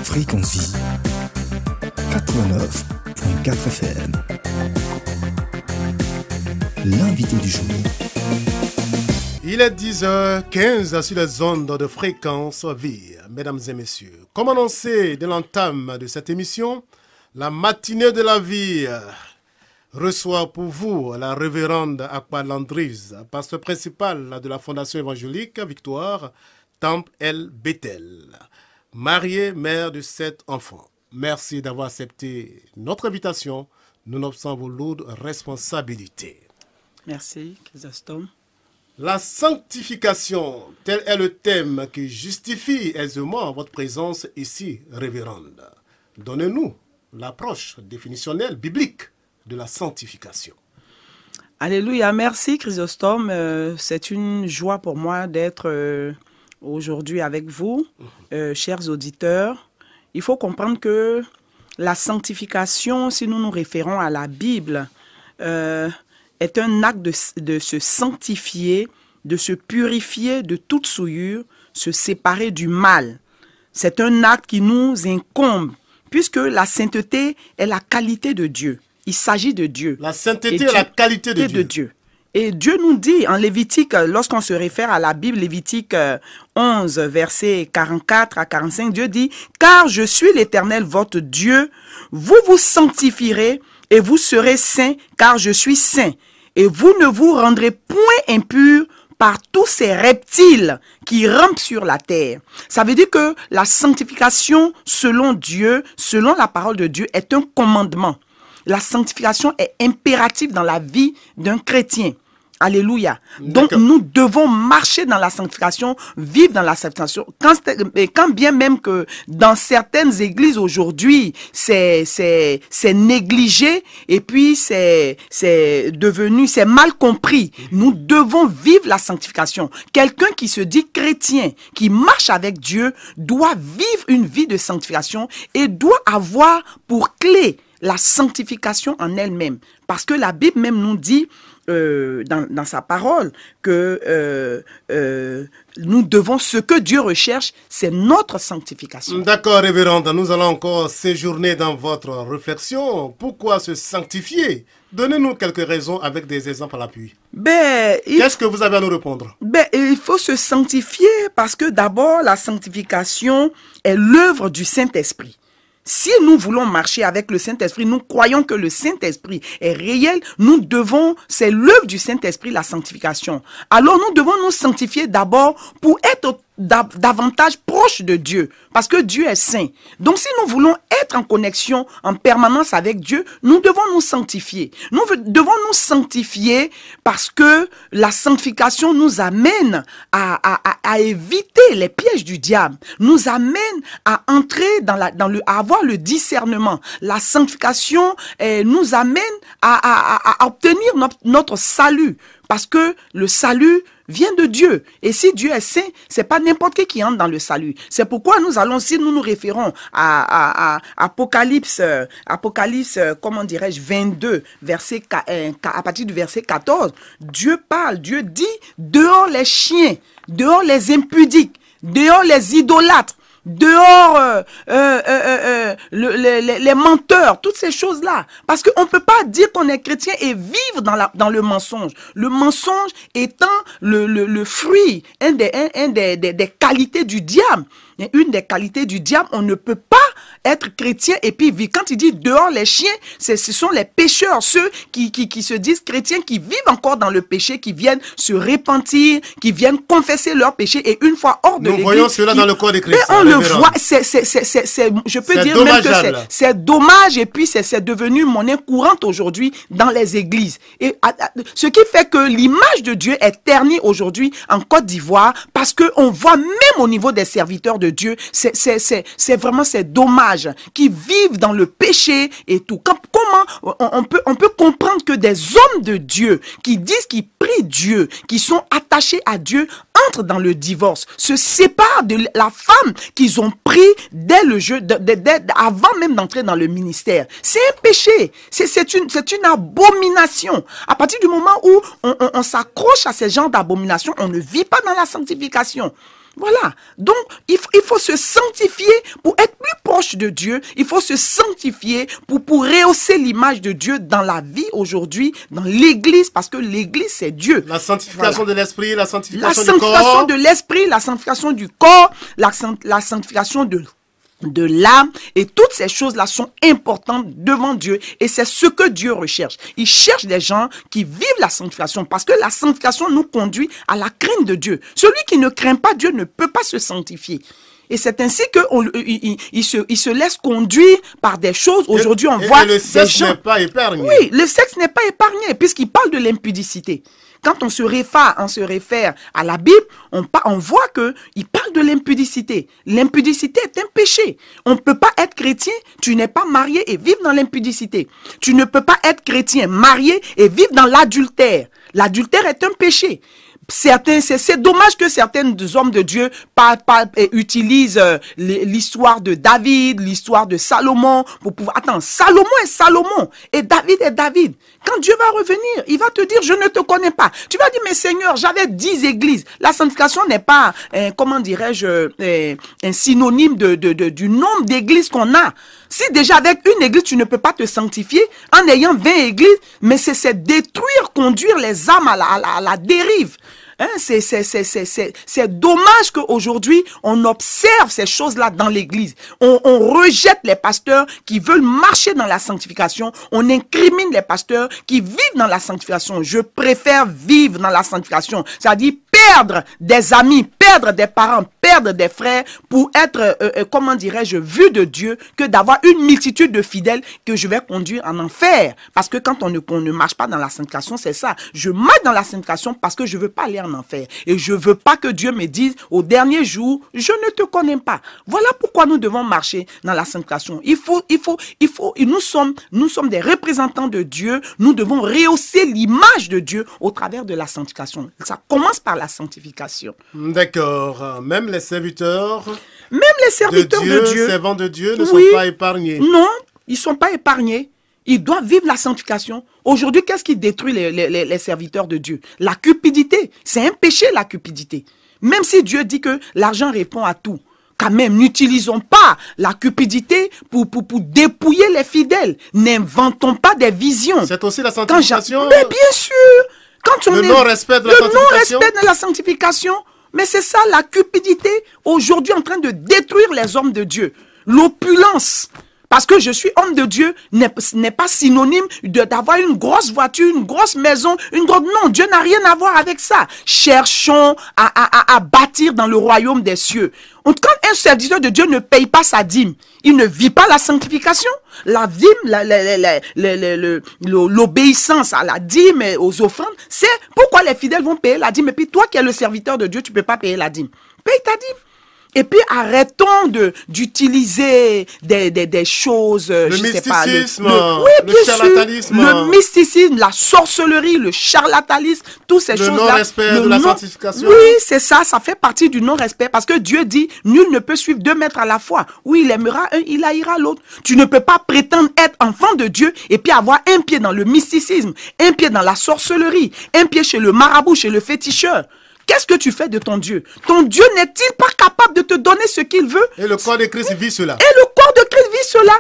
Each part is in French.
Fréquency 89.4 FM. L'invité du jour. Il est 10h15 sur les ondes de Fréquence Vie. Mesdames et messieurs, comme annoncé dès l'entame de cette émission, la matinée de la vie reçoit pour vous la révérende Akpa Landryse, pasteur principal de la Fondation évangélique Victoire, Temple El Bethel. Mariée, mère de 7 enfants. Merci d'avoir accepté notre invitation, nonobstant vos lourdes responsabilités. Merci, Chrysostome. La sanctification, tel est le thème qui justifie aisément votre présence ici, révérende. Donnez-nous l'approche définitionnelle biblique de la sanctification. Alléluia, merci Chrysostome. C'est une joie pour moi d'être aujourd'hui avec vous, chers auditeurs. Il faut comprendre que la sanctification, si nous nous référons à la Bible, est un acte de se sanctifier, de se purifier de toute souillure, se séparer du mal. C'est un acte qui nous incombe, puisque la sainteté est la qualité de Dieu. Il s'agit de Dieu. La sainteté est la qualité de Dieu. Et Dieu nous dit en Lévitique, lorsqu'on se réfère à la Bible, Lévitique 11, versets 44 à 45, Dieu dit « Car je suis l'Éternel, votre Dieu, vous vous sanctifierez et vous serez saints, car je suis saint. Et vous ne vous rendrez point impurs par tous ces reptiles qui rampent sur la terre. » Ça veut dire que la sanctification, selon Dieu, selon la parole de Dieu, est un commandement. La sanctification est impérative dans la vie d'un chrétien. Alléluia. Donc, nous devons marcher dans la sanctification, vivre dans la sanctification. Quand bien même que dans certaines églises aujourd'hui, c'est négligé et puis c'est devenu, c'est mal compris. Nous devons vivre la sanctification. Quelqu'un qui se dit chrétien, qui marche avec Dieu, doit vivre une vie de sanctification et doit avoir pour clé la sanctification en elle-même. Parce que la Bible même nous dit, dans sa parole, que nous devons, ce que Dieu recherche, c'est notre sanctification. D'accord, révérende, nous allons encore séjourner dans votre réflexion. Pourquoi se sanctifier? Donnez-nous quelques raisons avec des exemples à l'appui. Qu'est-ce que vous avez à nous répondre? Il faut se sanctifier parce que d'abord, la sanctification est l'œuvre du Saint-Esprit. Si nous voulons marcher avec le Saint-Esprit, nous croyons que le Saint-Esprit est réel, c'est l'œuvre du Saint-Esprit, la sanctification. Alors nous devons nous sanctifier d'abord pour être davantage proche de Dieu, parce que Dieu est saint. Donc si nous voulons être en connexion en permanence avec Dieu, nous devons nous sanctifier. Nous devons nous sanctifier parce que la sanctification nous amène à éviter les pièges du diable, nous amène à entrer à avoir le discernement. La sanctification nous amène à obtenir notre salut, parce que le salut vient de Dieu. Et si Dieu est saint, c'est pas n'importe qui entre dans le salut. C'est pourquoi nous allons, si nous nous référons à Apocalypse, comment dirais-je, 22, à partir du verset 14, Dieu dit, dehors les chiens, dehors les impudiques, dehors les idolâtres, dehors les menteurs, toutes ces choses-là. Parce qu'on ne peut pas dire qu'on est chrétien et vivre dans le mensonge. Le mensonge étant le fruit, une des qualités du diable. Une des qualités du diable, on ne peut pas être chrétien et puis vivre. Quand il dit dehors les chiens, ce sont les pécheurs, ceux qui se disent chrétiens, qui vivent encore dans le péché, qui viennent se repentir, qui viennent confesser leurs péchés et une fois hors de l'église. Nous voyons cela dans le corps de Christ. Mais on le voit, je peux dire même que c'est dommage et puis c'est devenu monnaie courante aujourd'hui dans les églises. Et ce qui fait que l'image de Dieu est ternie aujourd'hui en Côte d'Ivoire parce qu'on voit même au niveau des serviteurs de Dieu, c'est vraiment, c'est dommage, qui vivent dans le péché et tout. Comment on peut comprendre que des hommes de Dieu qui disent qu'ils prient Dieu, qui sont attachés à Dieu, entrent dans le divorce, se séparent de la femme qu'ils ont pris dès le jeu, avant même d'entrer dans le ministère. C'est un péché, c'est une abomination. À partir du moment où on s'accroche à ce genre d'abomination, on ne vit pas dans la sanctification. Voilà, donc il faut se sanctifier pour être plus proche de Dieu. Il faut se sanctifier pour rehausser l'image de Dieu dans la vie aujourd'hui, dans l'église, parce que l'église c'est Dieu. La sanctification de l'esprit, la sanctification du corps. La sanctification de l'esprit, la sanctification du corps, la sanctification de l'âme, et toutes ces choses-là sont importantes devant Dieu, et c'est ce que Dieu recherche. Il cherche des gens qui vivent la sanctification, parce que la sanctification nous conduit à la crainte de Dieu. Celui qui ne craint pas Dieu ne peut pas se sanctifier. Et c'est ainsi qu'il se laisse conduire par des choses. Aujourd'hui, on voit le sexe n'est pas épargné. Oui, le sexe n'est pas épargné, puisqu'il parle de l'impudicité. Quand on se réfère à la Bible, on voit qu'il parle de l'impudicité. L'impudicité est un péché. On ne peut pas être chrétien, tu n'es pas marié et vivre dans l'impudicité. Tu ne peux pas être chrétien, marié et vivre dans l'adultère. L'adultère est un péché. C'est dommage que certains hommes de Dieu utilisent l'histoire de David, l'histoire de Salomon pour pouvoir... Attends, Salomon est Salomon et David est David. Quand Dieu va revenir, il va te dire, je ne te connais pas. Tu vas dire, mais Seigneur, j'avais 10 églises. La sanctification n'est pas, comment dirais-je, un synonyme du nombre d'églises qu'on a. Si déjà avec une église, tu ne peux pas te sanctifier, en ayant 20 églises, mais c'est détruire, conduire les âmes à la dérive. Hein, c'est dommage qu'aujourd'hui, on observe ces choses-là dans l'église. On rejette les pasteurs qui veulent marcher dans la sanctification. On incrimine les pasteurs qui vivent dans la sanctification. Je préfère vivre dans la sanctification. C'est-à-dire perdre des amis, perdre des parents, perdre des frères pour être, comment dirais-je, vu de Dieu, que d'avoir une multitude de fidèles que je vais conduire en enfer. Parce que quand on ne marche pas dans la sanctification, c'est ça. Je marche dans la sanctification parce que je veux pas aller en enfer. Et je veux pas que Dieu me dise au dernier jour, je ne te connais pas. Voilà pourquoi nous devons marcher dans la sanctification. Nous sommes des représentants de Dieu. Nous devons rehausser l'image de Dieu au travers de la sanctification. Ça commence par la sanctification. D'accord. Même les serviteurs de Dieu, servants de Dieu ne sont pas épargnés. Non, ils ne sont pas épargnés. Ils doivent vivre la sanctification. Aujourd'hui, qu'est-ce qui détruit les serviteurs de Dieu? La cupidité. C'est un péché, la cupidité. Même si Dieu dit que l'argent répond à tout, quand même, n'utilisons pas la cupidité pour dépouiller les fidèles. N'inventons pas des visions. C'est aussi la sanctification. Mais bien sûr. Le non-respect de la sanctification. Mais c'est ça, la cupidité, aujourd'hui en train de détruire les hommes de Dieu. L'opulence. Parce que je suis homme de Dieu n'est pas synonyme d'avoir une grosse voiture, une grosse maison, Non, Dieu n'a rien à voir avec ça. Cherchons à bâtir dans le royaume des cieux. Quand un serviteur de Dieu ne paye pas sa dîme, il ne vit pas la sanctification. La dîme, l'obéissance à la dîme et aux offrandes, c'est pourquoi les fidèles vont payer la dîme. Et puis toi qui es le serviteur de Dieu, tu ne peux pas payer la dîme. Paye ta dîme. Et puis arrêtons d'utiliser des choses, le mysticisme, le charlatanisme, le mysticisme, la sorcellerie, le charlatanisme, toutes ces choses-là. Le non-respect de la sanctification. Oui, c'est ça, ça fait partie du non-respect parce que Dieu dit, nul ne peut suivre 2 maîtres à la fois. Oui, il aimera un, il haïra l'autre. Tu ne peux pas prétendre être enfant de Dieu et puis avoir un pied dans le mysticisme, un pied dans la sorcellerie, un pied chez le marabout, chez le féticheur. Qu'est-ce que tu fais de ton Dieu? Ton Dieu n'est-il pas capable de te donner ce qu'il veut? Et le corps de Christ vit cela. Et le corps de Christ vit cela.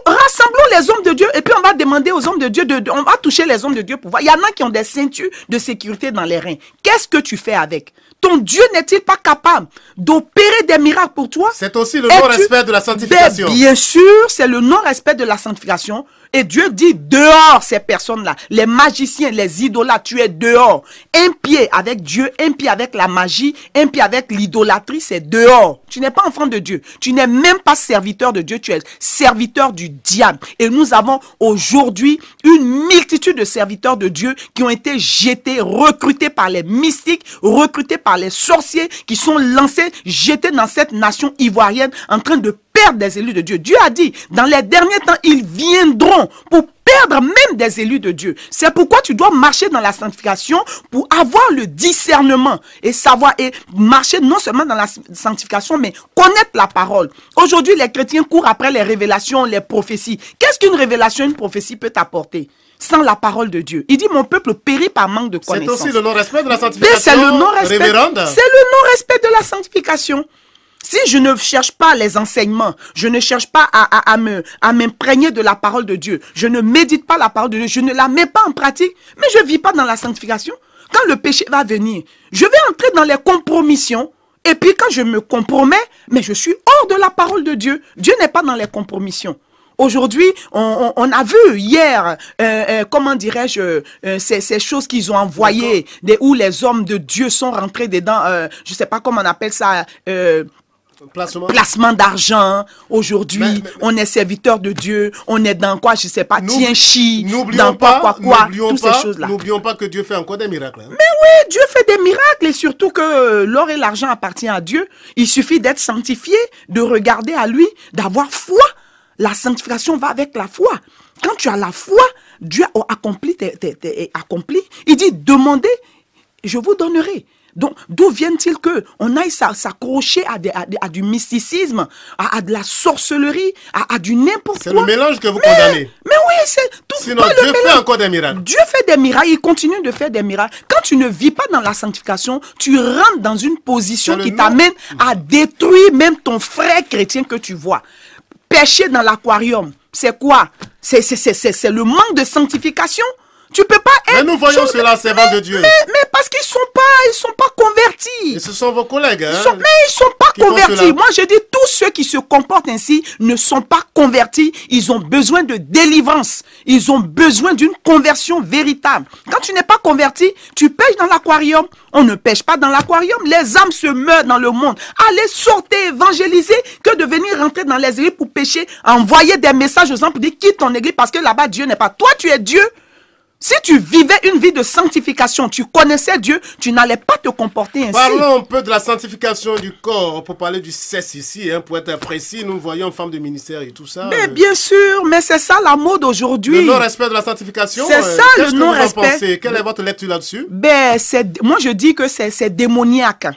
Rassemblons les hommes de Dieu et puis on va demander aux hommes de Dieu, on va toucher les hommes de Dieu pour voir. Il y en a qui ont des ceintures de sécurité dans les reins. Qu'est-ce que tu fais avec? Ton Dieu n'est-il pas capable d'opérer des miracles pour toi? C'est aussi le non-respect de la sanctification. Bien sûr, c'est le non-respect de la sanctification. Et Dieu dit dehors ces personnes-là, les magiciens, les idolâtres, tu es dehors. Un pied avec Dieu, un pied avec la magie, un pied avec l'idolâtrie, c'est dehors. Tu n'es pas enfant de Dieu, tu n'es même pas serviteur de Dieu, tu es serviteur du diable. Et nous avons aujourd'hui une multitude de serviteurs de Dieu qui ont été jetés, recrutés par les mystiques, recrutés par les sorciers, qui sont lancés, jetés dans cette nation ivoirienne en train de perdre des élus de Dieu. Dieu a dit, dans les derniers temps, ils viendront pour perdre même des élus de Dieu. C'est pourquoi tu dois marcher dans la sanctification pour avoir le discernement et savoir et marcher non seulement dans la sanctification, mais connaître la parole. Aujourd'hui, les chrétiens courent après les révélations, les prophéties. Qu'est-ce qu'une révélation, une prophétie peut t'apporter sans la parole de Dieu? Il dit, mon peuple périt par manque de connaissance. C'est aussi le non-respect de la sanctification, c'est le non-respect, révérende. C'est le non-respect de la sanctification. Si je ne cherche pas les enseignements, je ne cherche pas à m'imprégner de la parole de Dieu, je ne médite pas la parole de Dieu, je ne la mets pas en pratique, mais je ne vis pas dans la sanctification. Quand le péché va venir, je vais entrer dans les compromissions. Et puis quand je me compromets, mais je suis hors de la parole de Dieu. Dieu n'est pas dans les compromissions. Aujourd'hui, on a vu hier, comment dirais-je, ces choses qu'ils ont envoyées, où les hommes de Dieu sont rentrés dedans, je ne sais pas comment on appelle ça, placement d'argent. Aujourd'hui, on est serviteur de Dieu, on est dans quoi, je ne sais pas, tienchi, dans quoi, toutes ces choses-là. N'oublions pas que Dieu fait encore des miracles. Hein. Mais oui, Dieu fait des miracles et surtout que l'or et l'argent appartiennent à Dieu. Il suffit d'être sanctifié, de regarder à lui, d'avoir foi. La sanctification va avec la foi. Quand tu as la foi, Dieu a accompli. Il dit, demandez, je vous donnerai. Donc, d'où vient-il qu'on aille s'accrocher à du mysticisme, à de la sorcellerie, à du n'importe quoi? C'est le mélange que vous condamnez. Mais oui, c'est tout. Sinon, Dieu fait encore des miracles. Dieu fait des miracles, il continue de faire des miracles. Quand tu ne vis pas dans la sanctification, tu rentres dans une position qui t'amène à détruire même ton frère chrétien que tu vois. Pêcher dans l'aquarium, c'est quoi? C'est le manque de sanctification. Tu peux pas être... Mais nous voyons cela, servant de Dieu. Mais parce qu'ils sont pas convertis. Et ce sont vos collègues. Hein, mais ils sont pas convertis. Moi, je dis, tous ceux qui se comportent ainsi ne sont pas convertis. Ils ont besoin de délivrance. Ils ont besoin d'une conversion véritable. Quand tu n'es pas converti, tu pêches dans l'aquarium. On ne pêche pas dans l'aquarium. Les âmes se meurent dans le monde. Allez, sortez, évangéliser, que de venir rentrer dans les églises pour pécher, envoyer des messages aux gens pour dire quitte ton église parce que là-bas, Dieu n'est pas. Toi, tu es Dieu. Si tu vivais une vie de sanctification, tu connaissais Dieu, tu n'allais pas te comporter ainsi. Parlons un peu de la sanctification du corps, pour parler du sexe ici, hein, pour être précis. Nous voyons femmes de ministère et tout ça. Mais bien sûr, mais c'est ça la mode aujourd'hui. Le non-respect de la sanctification. C'est ça le non-respect. Quelle est votre lecture là-dessus? Moi je dis que c'est démoniaque.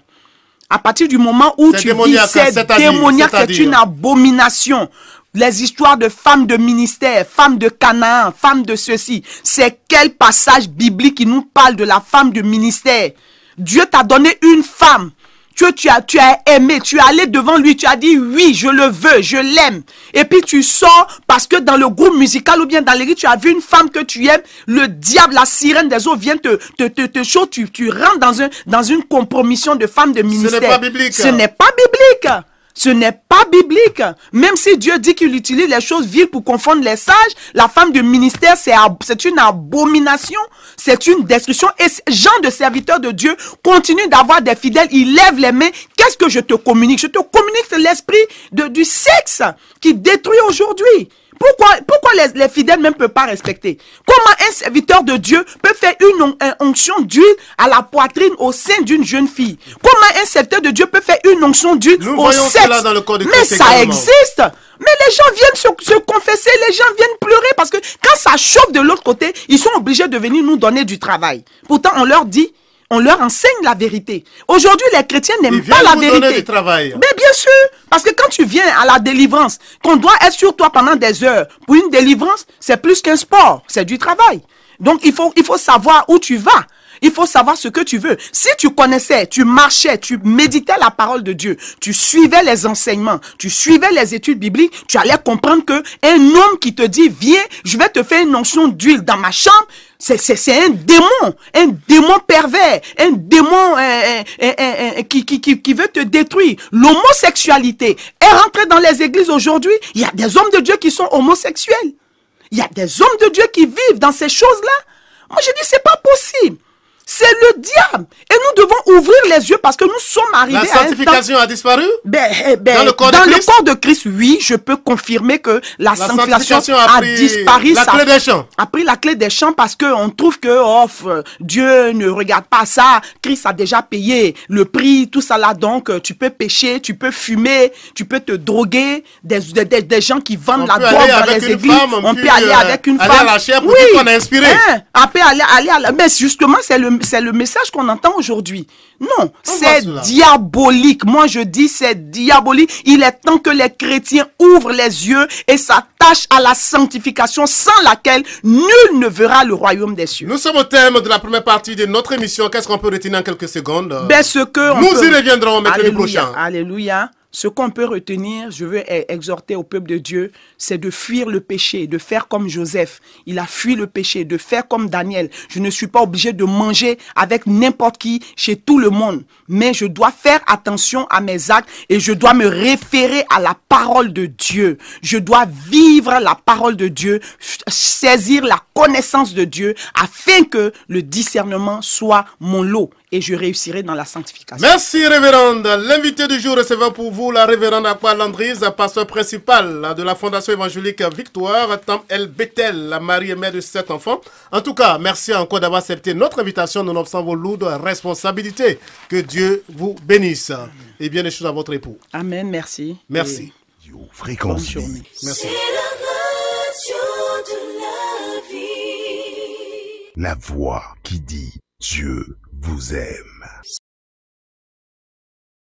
À partir du moment où tu vis, c'est démoniaque, c'est une abomination. Les histoires de femmes de ministère, femmes de Canaan, femmes de ceci. C'est quel passage biblique qui nous parle de la femme de ministère? Dieu t'a donné une femme. Tu as aimé, tu es allé devant lui, tu as dit oui, je le veux, je l'aime. Et puis tu sors parce que dans le groupe musical ou bien dans l'église, tu as vu une femme que tu aimes, le diable, la sirène des eaux vient te chaud, tu rentres dans une compromission de femme de ministère. Ce n'est pas biblique. Ce n'est pas biblique. Ce n'est pas biblique. Même si Dieu dit qu'il utilise les choses viles pour confondre les sages, la femme de ministère, c'est une abomination, c'est une destruction. Et ces gens de serviteurs de Dieu continuent d'avoir des fidèles, ils lèvent les mains. Qu'est-ce que je te communique? Je te communique, c'est l'esprit du sexe qui détruit aujourd'hui. Pourquoi les fidèles même ne peuvent pas respecter? Comment un serviteur de Dieu peut faire une onction d'huile à la poitrine au sein d'une jeune fille? Comment un serviteur de Dieu peut faire une onction d'huile au sexe? Mais ça existe. Mais les gens viennent se confesser, les gens viennent pleurer parce que quand ça chauffe de l'autre côté, ils sont obligés de venir nous donner du travail. Pourtant, on leur dit, on leur enseigne la vérité. Aujourd'hui, les chrétiens n'aiment pas la vérité. Mais bien sûr, parce que quand tu viens à la délivrance, qu'on doit être sur toi pendant des heures, pour une délivrance, c'est plus qu'un sport, c'est du travail. Donc, il faut savoir où tu vas. Il faut savoir ce que tu veux. Si tu connaissais, tu marchais, tu méditais la parole de Dieu, tu suivais les enseignements, tu suivais les études bibliques, tu allais comprendre que un homme qui te dit, viens, je vais te faire une onction d'huile dans ma chambre, c'est un démon pervers, un démon qui veut te détruire. L'homosexualité est rentrée dans les églises aujourd'hui. Il y a des hommes de Dieu qui sont homosexuels. Il y a des hommes de Dieu qui vivent dans ces choses-là. Moi, je dis, c'est pas possible. C'est le diable. Et nous devons ouvrir les yeux parce que nous sommes arrivés à un temps... La sanctification a disparu? Dans le corps de Christ, oui, je peux confirmer que la sanctification a disparu. La clé des champs. A pris la clé des champs parce qu'on trouve que Dieu ne regarde pas ça. Christ a déjà payé le prix, tout ça là. Donc, tu peux pécher, tu peux fumer, tu peux te droguer. Des gens qui vendent la drogue dans les églises. On peut aller avec une femme. Aller à la chair pour dire qu'on est inspiré. On peut aller à la... Mais justement, c'est le message qu'on entend aujourd'hui. Non, c'est diabolique. Moi, je dis c'est diabolique. Il est temps que les chrétiens ouvrent les yeux et s'attachent à la sanctification sans laquelle nul ne verra le royaume des cieux. Nous sommes au thème de la première partie de notre émission. Qu'est-ce qu'on peut retenir en quelques secondes? Nous y reviendrons mercredi prochain. Alléluia. Ce qu'on peut retenir, je veux exhorter au peuple de Dieu, c'est de fuir le péché, de faire comme Joseph. Il a fui le péché, de faire comme Daniel. Je ne suis pas obligé de manger avec n'importe qui chez tout le monde. Mais je dois faire attention à mes actes et je dois me référer à la parole de Dieu. Je dois vivre la parole de Dieu, saisir la connaissance de Dieu afin que le discernement soit mon lot. Et je réussirai dans la sanctification. Merci, révérende. L'invité du jour recevant pour vous la révérende Aqua Landryse, pasteur principal de la Fondation évangélique Victoire, Tam El Bethel, la Marie et mère de 7 enfants. En tout cas, merci encore d'avoir accepté notre invitation, nonobstant vos lourdes responsabilités. Que Dieu vous bénisse. Et bien des choses à votre époux. Amen, merci. Merci. Fréquence Vie. Merci. La voix qui dit Dieu vous aime.